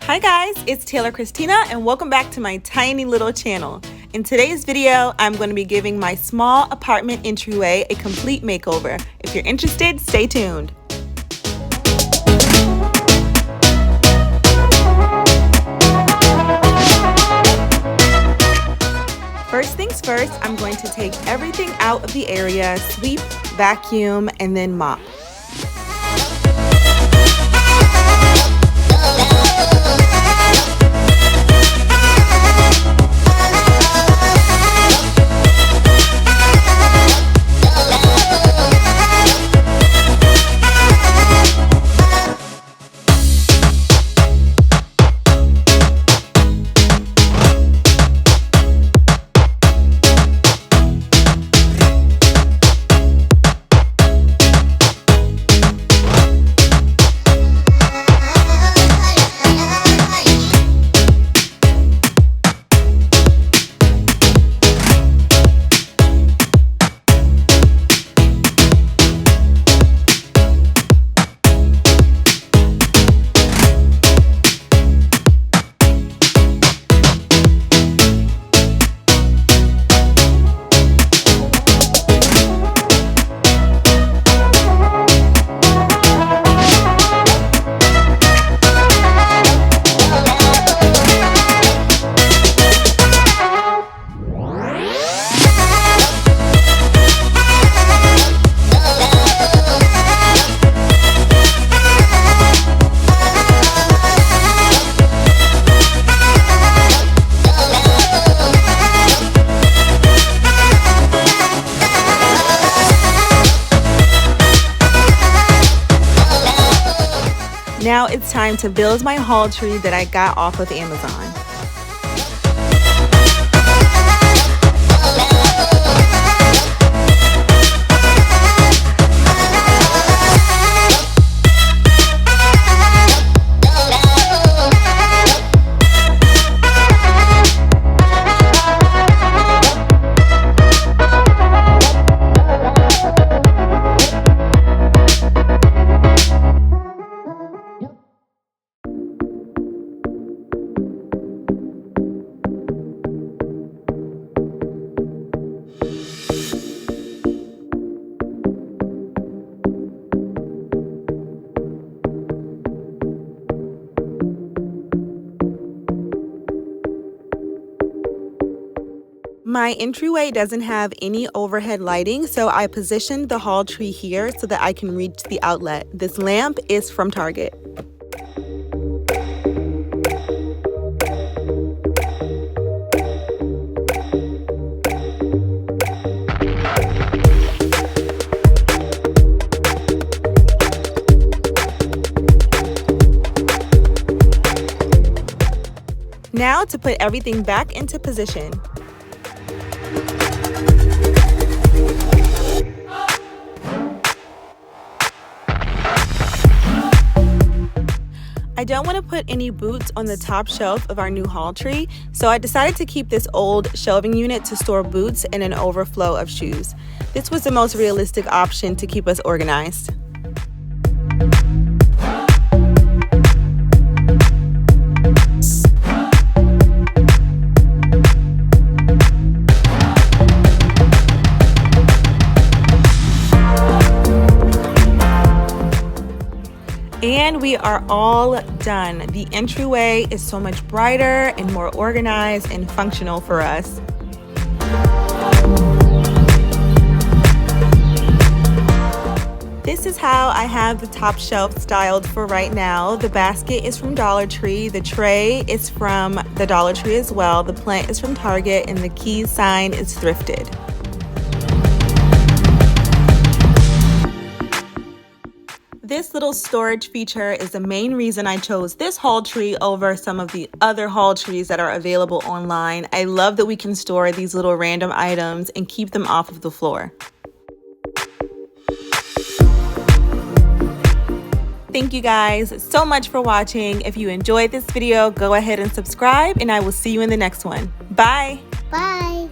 Hi guys, it's Taylor Christina and welcome back to my tiny little channel. In today's video, I'm going to be giving my small apartment entryway a complete makeover. If you're interested, stay tuned. First things first, I'm going to take everything out of the area, sweep, vacuum, and then mop. Now it's time to build my haul tree that I got off of Amazon. My entryway doesn't have any overhead lighting, so I positioned the haul tree here so that I can reach the outlet. This lamp is from Target. Now to put everything back into position. I don't want to put any boots on the top shelf of our new haul tree, so I decided to keep this old shelving unit to store boots and an overflow of shoes. This was the most realistic option to keep us organized. And we are all done. The entryway is so much brighter and more organized and functional for us. This is how I have the top shelf styled for right now. The basket is from Dollar Tree, the tray is from the Dollar Tree as well, the plant is from Target, and the key sign is thrifted. This little storage feature is the main reason I chose this haul tree over some of the other haul trees that are available online. I love that we can store these little random items and keep them off of the floor. Thank you guys so much for watching. If you enjoyed this video, go ahead and subscribe, and I will see you in the next one. Bye! Bye!